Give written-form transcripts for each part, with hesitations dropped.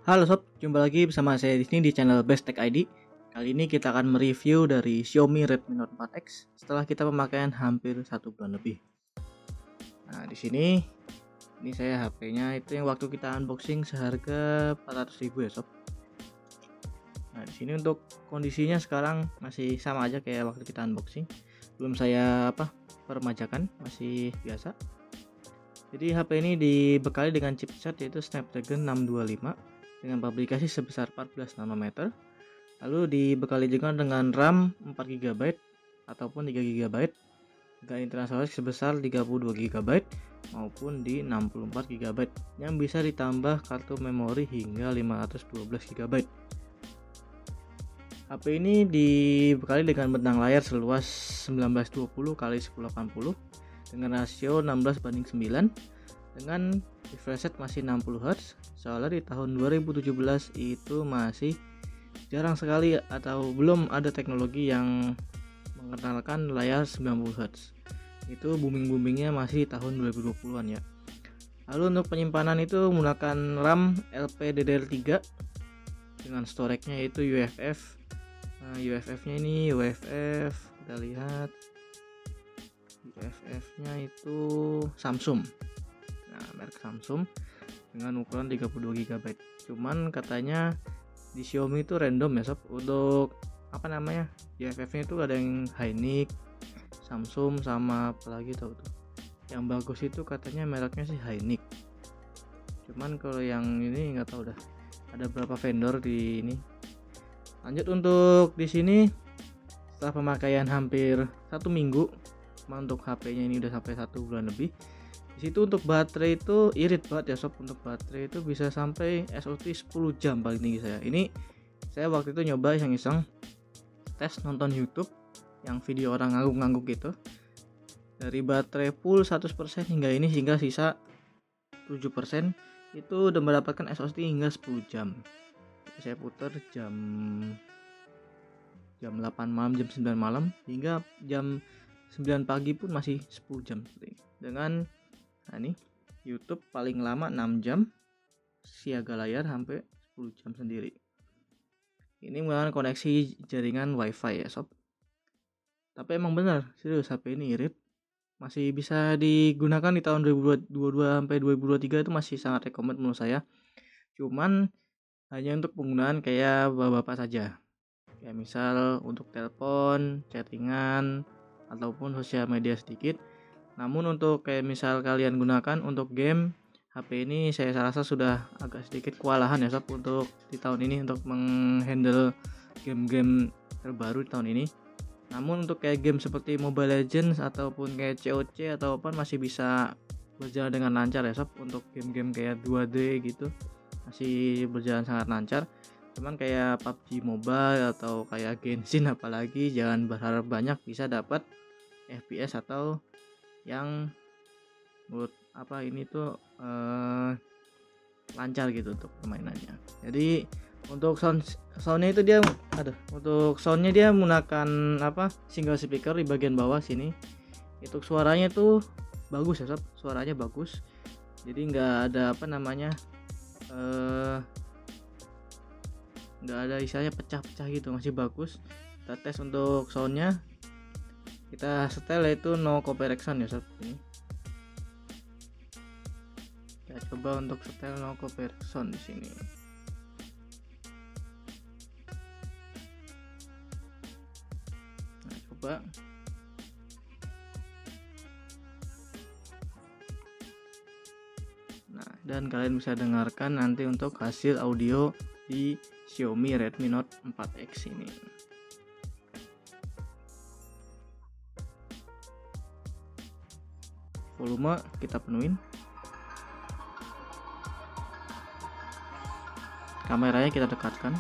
Halo sob, jumpa lagi bersama saya di sini di channel Best Tech ID. Kali ini kita akan mereview dari Xiaomi Redmi Note 4X setelah kita pemakaian hampir 1 bulan lebih. Nah, di sini ini saya HP-nya itu yang waktu kita unboxing seharga 400.000 ya sob. Nah, di sini untuk kondisinya sekarang masih sama aja kayak waktu kita unboxing. Belum saya permajakan, masih biasa. Jadi HP ini dibekali dengan chipset yaitu Snapdragon 625 dengan pabrikasi sebesar 14 nanometer. Lalu dibekali juga dengan RAM 4 GB ataupun 3 GB dengan internal storage sebesar 32 GB maupun di 64 GB yang bisa ditambah kartu memori hingga 512 GB. HP ini dibekali dengan bentang layar seluas 1920 x 1080 dengan rasio 16:9 dengan refresh rate masih 60 Hz. Soalnya di tahun 2017 itu masih jarang sekali atau belum ada teknologi yang mengenalkan layar 90 Hz. Itu booming-boomingnya masih di tahun 2020-an ya. Lalu untuk penyimpanan itu menggunakan RAM LPDDR3 dengan storage-nya itu UFF. UFF-nya ini kita lihat UFF-nya itu Samsung. Nah, merek Samsung dengan ukuran 32 GB. Cuman katanya di Xiaomi itu random ya sob, untuk UFF-nya itu ada yang Hynix, Samsung sama apalagi tahu tuh. Yang bagus itu katanya mereknya sih Hynix. Cuman kalau yang ini nggak tahu dah. Ada berapa vendor di ini. Lanjut untuk di sini setelah pemakaian hampir 1 minggu, untuk HP-nya ini udah sampai 1 bulan lebih. Di situ untuk baterai itu irit banget ya sob, untuk baterai itu bisa sampai SOT 10 jam paling tinggi saya. Ini saya waktu itu nyoba iseng-iseng tes nonton YouTube yang video orang ngangguk-ngangguk gitu. Dari baterai full 100% hingga sisa 7% itu udah mendapatkan SOT hingga 10 jam. Saya putar jam 8 malam, jam 9 malam hingga jam 9 pagi pun masih 10 jam dengan ini YouTube paling lama 6 jam, siaga layar sampai 10 jam sendiri. Ini menggunakan koneksi jaringan WiFi ya sob. Tapi emang benar, serius HP ini irit. Masih bisa digunakan di tahun 2022 sampai 2023 itu masih sangat rekomend menurut saya. Cuman hanya untuk penggunaan kayak bapak-bapak saja. Kayak misal untuk telepon, chattingan, ataupun sosial media sedikit. Namun untuk kayak misal kalian gunakan untuk game, HP ini saya rasa sudah agak sedikit kewalahan ya sob untuk di tahun ini untuk menghandle game-game terbaru di tahun ini. Namun untuk kayak game seperti Mobile Legends ataupun kayak COC ataupun masih bisa berjalan dengan lancar ya sob. Untuk game-game kayak 2D gitu masih berjalan sangat lancar. Cuman kayak PUBG Mobile atau kayak Genshin apalagi jangan berharap banyak bisa dapat FPS atau yang menurut ini tuh lancar gitu untuk permainannya. Jadi untuk soundnya itu dia untuk soundnya dia menggunakan single speaker di bagian bawah sini. Untuk suaranya tuh bagus ya sob, suaranya bagus. Jadi nggak ada nggak ada istilahnya pecah-pecah gitu, masih bagus. Kita tes untuk soundnya, kita setel yaitu no comparison ya sob. Ini kita coba untuk setel no comparison di sini. Nah, coba. Nah, dan kalian bisa dengarkan nanti untuk hasil audio di Xiaomi Redmi Note 4X ini. Volume kita penuhin. Kameranya kita dekatkan.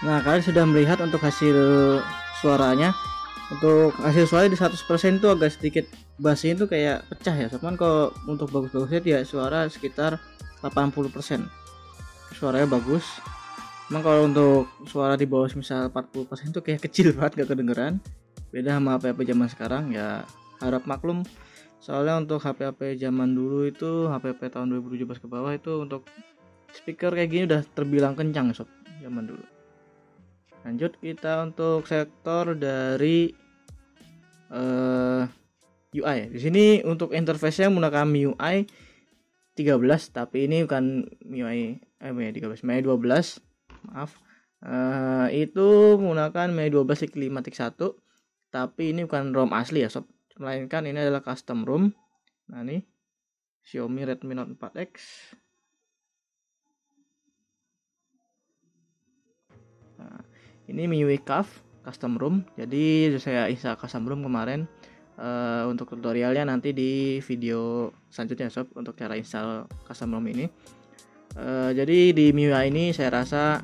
Nah, kalian sudah melihat untuk hasil suaranya. Untuk hasil suara di 100% itu agak sedikit bassnya itu kayak pecah ya. Cuman kalau untuk bagus-bagusnya dia suara sekitar 80%. Suaranya bagus. Emang kalau untuk suara di bawah misal 40% itu kayak kecil banget, gak kedengeran. Beda sama HP-HP zaman sekarang ya, harap maklum. Soalnya untuk HP-HP zaman dulu itu, HP-HP tahun 2017 ke bawah itu untuk speaker kayak gini udah terbilang kencang sob zaman dulu. Lanjut kita untuk sektor dari UI. Di sini untuk interface-nya menggunakan MIUI 13, tapi ini bukan MIUI 13, MIUI 12. Maaf. Itu menggunakan MIUI 12 5.1, tapi ini bukan ROM asli ya sob, melainkan ini adalah custom ROM. Nah, ini Xiaomi Redmi Note 4X. Nah, ini MIUI CAF custom ROM. Jadi saya install custom ROM kemarin. Untuk tutorialnya nanti di video selanjutnya sob, untuk cara install custom ROM ini. Jadi di MIUI ini saya rasa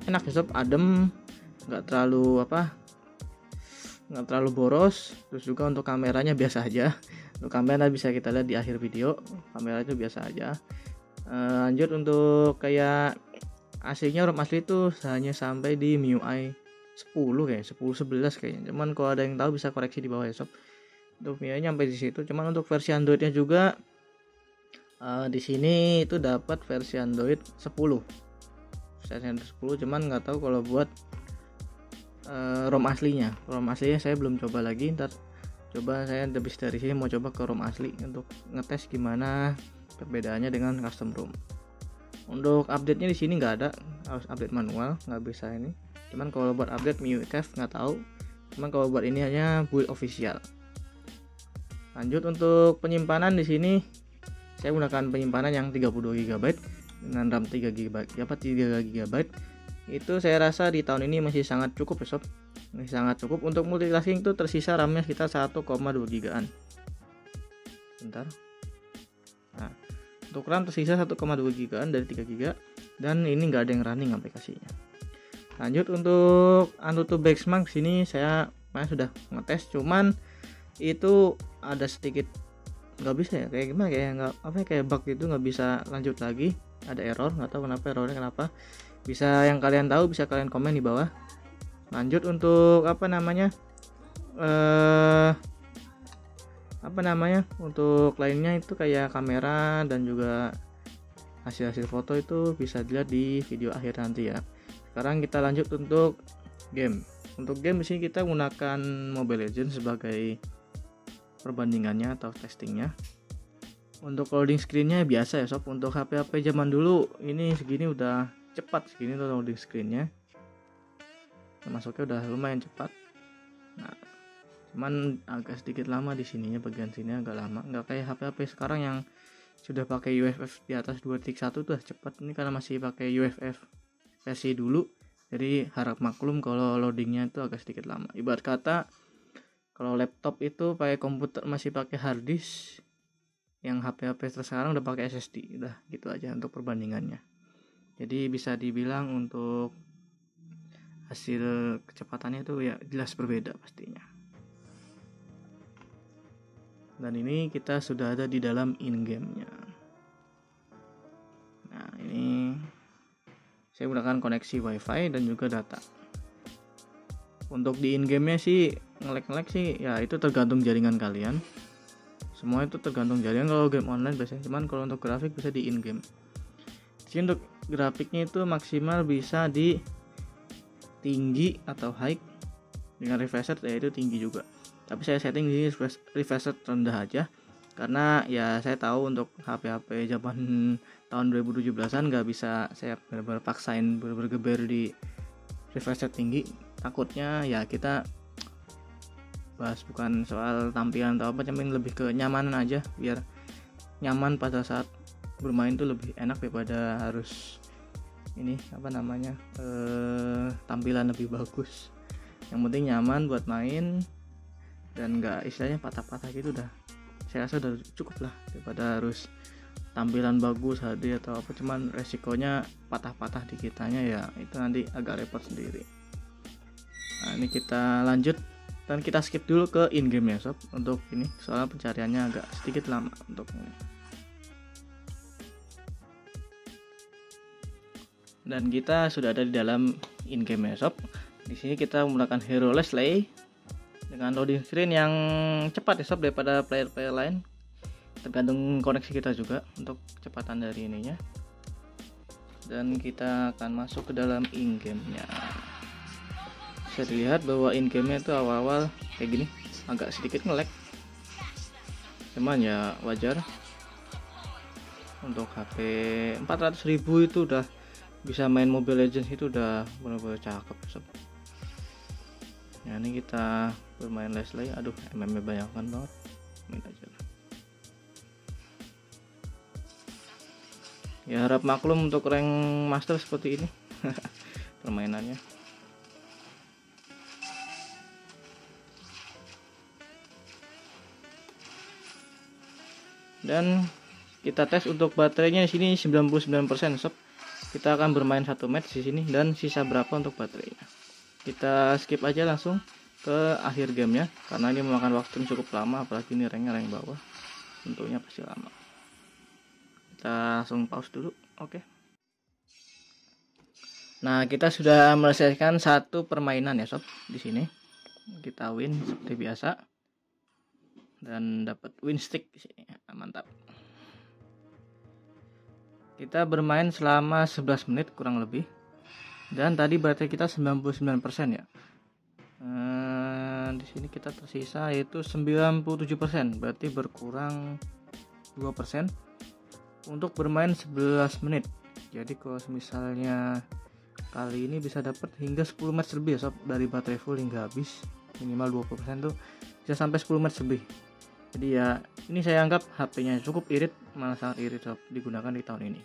enak ya sob, adem, nggak terlalu boros. Terus juga untuk kameranya biasa aja. Untuk kamera bisa kita lihat di akhir video, kamera itu biasa aja. Lanjut untuk kayak aslinya ROM asli itu hanya sampai di MIUI 10 kayak 10 11 kayaknya. Cuman kalau ada yang tahu bisa koreksi di bawah ya sob. Untuk MIUI sampai di situ. Cuman untuk versi Androidnya juga di sini itu dapat versi Android 10. Versi Android 10, cuman nggak tahu kalau buat ROM aslinya. ROM aslinya saya belum coba lagi. Ntar coba saya habis dari sini mau coba ke ROM asli untuk ngetes gimana perbedaannya dengan custom ROM. Untuk update-nya di sini nggak ada, harus update manual, nggak bisa ini. Cuman kalau buat update MIUI CAF nggak tahu. Cuman kalau buat ini hanya build official. Lanjut untuk penyimpanan di sini saya gunakan penyimpanan yang 32 GB dengan RAM 3 GB. Itu saya rasa di tahun ini masih sangat cukup ya sob. Masih sangat cukup. Untuk multitasking itu tersisa RAM-nya sekitar 1,2 GB-an. Bentar. Nah, untuk RAM tersisa 1,2 GB-an dari 3 GB, dan ini nggak ada yang running aplikasinya. Lanjut untuk Antutu Benchmark sini saya sudah ngetes, cuman itu ada sedikit nggak bisa ya, kayak gimana, kayak nggak kayak bug gitu, nggak bisa lanjut lagi, ada error, nggak tahu kenapa. Bisa yang kalian tahu bisa kalian komen di bawah. Lanjut untuk untuk lainnya itu kayak kamera dan juga hasil foto itu bisa dilihat di video akhir nanti ya. Sekarang kita lanjut untuk game. Untuk game di sini kita menggunakan Mobile Legends sebagai perbandingannya atau testingnya. Untuk loading screennya biasa ya sob. Untuk HP zaman dulu ini segini udah cepat, segini tuh loading screennya. Masuknya udah lumayan cepat. Nah, cuman agak sedikit lama di sininya, bagian sini agak lama. Nggak kayak HP sekarang yang sudah pakai UFF di atas 2.1 tuh cepat. Ini karena masih pakai UFF versi dulu, jadi harap maklum kalau loadingnya itu agak sedikit lama. Ibarat kata kalau laptop itu pakai komputer masih pakai hard disk, yang HP sekarang udah pakai SSD. Udah gitu aja untuk perbandingannya. Jadi bisa dibilang untuk hasil kecepatannya itu ya jelas berbeda pastinya. Dan ini kita sudah ada di dalam in-game-nya. Nah, ini saya gunakan koneksi WiFi dan juga data. Untuk di in-game-nya sih nge-lag sih ya itu tergantung jaringan kalian. Semua itu tergantung jaringan kalau game online biasanya. Cuman kalau untuk grafik bisa di in-game. Jadi untuk grafiknya itu maksimal bisa di tinggi atau high, dengan refresh rate yaitu tinggi juga. Tapi saya setting di refresh rate rendah aja, karena ya saya tahu untuk HP zaman tahun 2017an nggak bisa saya benar-benar paksain bergeber di refresh rate tinggi. Takutnya ya kita bahas bukan soal tampilan atau apa, cuman lebih ke nyamanan aja, biar nyaman pada saat bermain tuh lebih enak daripada harus ini tampilan lebih bagus. Yang penting nyaman buat main dan nggak istilahnya patah-patah gitu, udah saya rasa udah cukup lah daripada harus tampilan bagus HD atau apa, cuman resikonya patah-patah di kitanya ya itu nanti agak repot sendiri. Nah ini kita lanjut dan kita skip dulu ke in game ya sob untuk ini, soalnya pencariannya agak sedikit lama untuk ini. Dan kita sudah ada di dalam in game ya sob. Di sini kita menggunakan hero Leslie dengan loading screen yang cepat ya sob daripada player-player lain, tergantung koneksi kita juga untuk kecepatan dari ininya. Dan kita akan masuk ke dalam in game-nya. Bisa dilihat bahwa in game-nya itu awal-awal kayak gini, agak sedikit nge-lag, cuman ya wajar. Untuk HP 400.000 itu udah bisa main Mobile Legends, itu udah benar-benar cakep sob. Ya ini kita bermain Leslie, aduh MM banyak banget, main aja lah. Ya harap maklum untuk rank master seperti ini permainannya. Dan kita tes untuk baterainya di sini 99% sob. Kita akan bermain 1 match di sini dan sisa berapa untuk baterainya. Kita skip aja langsung ke akhir gamenya karena ini memakan waktu yang cukup lama, apalagi ini rank bawah, tentunya pasti lama. Kita langsung pause dulu. Oke. Nah, kita sudah menyelesaikan satu permainan ya sob. Di sini kita win seperti biasa dan dapat win streak di sini. Mantap. Kita bermain selama 11 menit kurang lebih. Dan tadi baterai kita 99% ya. Di sini kita tersisa yaitu 97%, berarti berkurang 2% untuk bermain 11 menit. Jadi kalau misalnya kali ini bisa dapat hingga 10 match lebih ya sob, dari baterai full hingga habis minimal 20% tuh bisa sampai 10 match lebih. Jadi ya ini saya anggap HP-nya cukup irit, malah sangat irit sob digunakan di tahun ini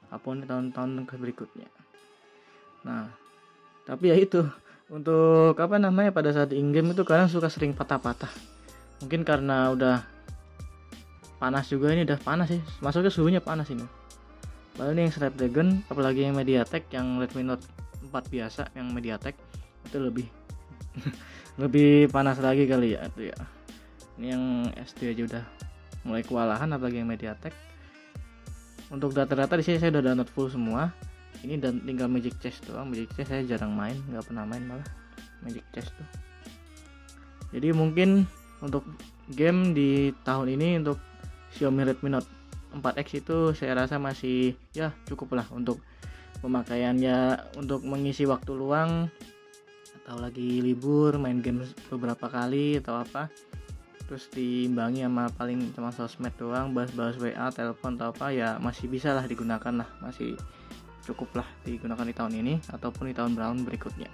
apapun di tahun-tahun berikutnya. Nah tapi ya itu untuk apa namanya, pada saat in game itu kadang suka sering patah-patah, mungkin karena udah panas juga, ini udah panas sih, masuknya suhunya panas ini. Padahal ini yang Snapdragon, apalagi yang MediaTek, yang Redmi Note 4 biasa yang MediaTek itu lebih lebih panas lagi kali ya itu ya. Ini yang SD aja udah mulai kewalahan, apalagi yang MediaTek. Untuk data-data di sini saya udah download full semua. Ini dan tinggal Magic Chess doang. Magic Chess saya jarang main, nggak pernah main malah Magic Chess tuh. Jadi mungkin untuk game di tahun ini untuk Xiaomi Redmi Note 4X itu saya rasa masih ya cukup lah untuk pemakaiannya, untuk mengisi waktu luang atau lagi libur main game beberapa kali atau apa, terus diimbangi sama paling cuma sosmed doang, bahas-bahas WA, telepon atau apa, ya masih bisa lah digunakan lah, masih cukup lah digunakan di tahun ini ataupun di tahun berikutnya.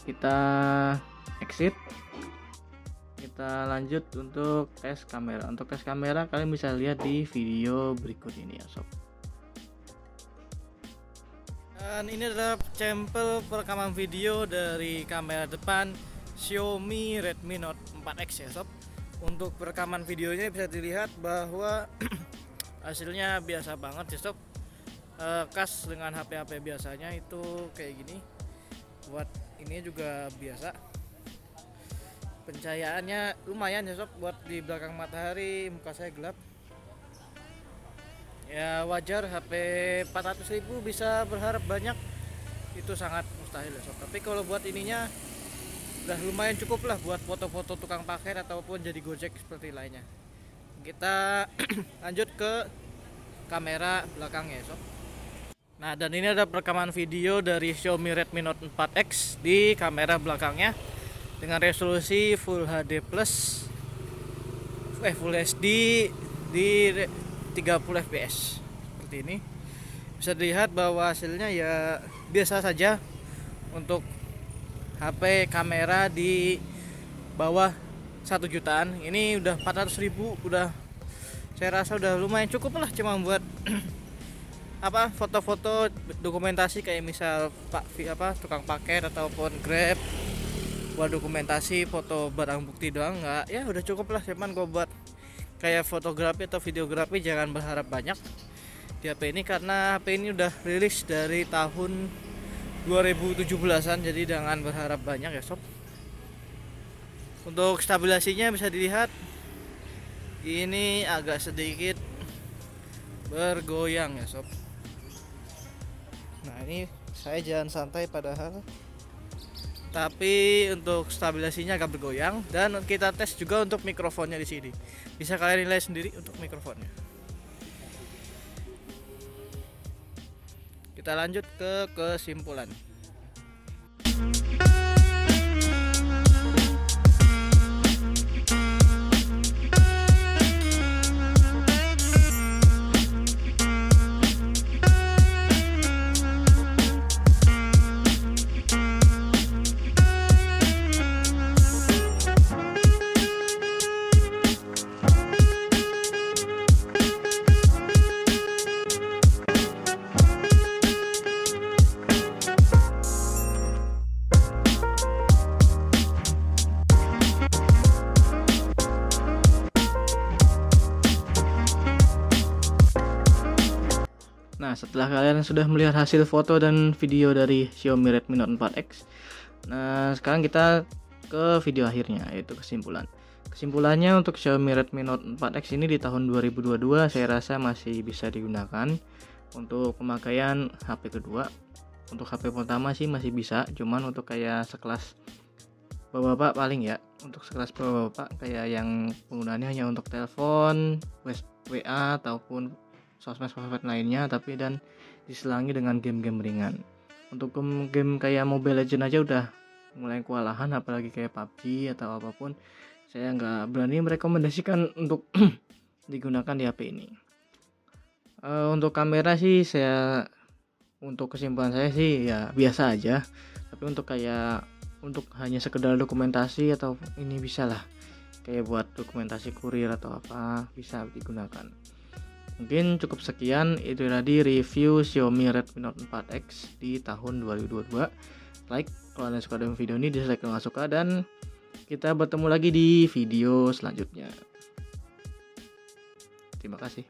Kita exit, kita lanjut untuk tes kamera. Untuk tes kamera kalian bisa lihat di video berikut ini ya sob. Dan ini adalah sampel perekaman video dari kamera depan Xiaomi Redmi Note 4X ya sob. Untuk perekaman videonya bisa dilihat bahwa hasilnya biasa banget ya sob. Khas dengan HP-HP biasanya itu kayak gini. Buat ini juga biasa. Pencahayaannya lumayan ya sob, buat di belakang matahari muka saya gelap. Ya wajar, HP 400.000 bisa berharap banyak, itu sangat mustahil ya sob. Tapi kalau buat ininya udah lumayan cukup lah buat foto-foto tukang parkir ataupun jadi Gojek seperti lainnya. Kita lanjut ke kamera belakangnya ya sob. Nah, dan ini ada perekaman video dari Xiaomi Redmi Note 4X di kamera belakangnya dengan resolusi Full HD Plus Full HD di 30 fps seperti ini. Bisa dilihat bahwa hasilnya ya biasa saja untuk HP kamera di bawah 1 jutaan. Ini udah 400.000, udah saya rasa udah lumayan cukup lah, cuma buat apa, foto-foto dokumentasi kayak misal tukang paket ataupun Grab, buat dokumentasi foto barang bukti doang, nggak ya udah cukup lah. Cuman gue buat kayak fotografi atau videografi jangan berharap banyak di HP ini, karena HP ini udah rilis dari tahun 2017-an, jadi jangan berharap banyak ya sob. Untuk stabilisasinya bisa dilihat ini agak sedikit bergoyang ya sob. Nah ini saya jalan santai padahal, tapi untuk stabilisasinya agak bergoyang. Dan kita tes juga untuk mikrofonnya di sini, bisa kalian nilai sendiri untuk mikrofonnya. Kita lanjut ke kesimpulan. Nah, setelah kalian sudah melihat hasil foto dan video dari Xiaomi Redmi Note 4X, nah sekarang kita ke video akhirnya, yaitu kesimpulan. Kesimpulannya untuk Xiaomi Redmi Note 4X ini di tahun 2022 saya rasa masih bisa digunakan untuk pemakaian HP kedua. Untuk HP pertama sih masih bisa, cuman untuk kayak sekelas bapak-bapak paling ya, untuk sekelas bapak-bapak kayak yang penggunaannya hanya untuk telepon, WA ataupun sosmed lainnya, tapi dan diselangi dengan game-game ringan. Untuk game kayak Mobile Legends aja udah mulai kewalahan, apalagi kayak PUBG atau apapun. Saya nggak berani merekomendasikan untuk digunakan di HP ini. Untuk kamera sih untuk kesimpulan saya sih ya biasa aja. Tapi untuk hanya sekedar dokumentasi atau ini bisa lah, kayak buat dokumentasi kurir atau apa bisa digunakan. Mungkin cukup sekian, itu tadi review Xiaomi Redmi Note 4X di tahun 2022. Like kalau kalian suka dengan video ini, dislike kalau nggak suka, dan kita bertemu lagi di video selanjutnya. Terima kasih.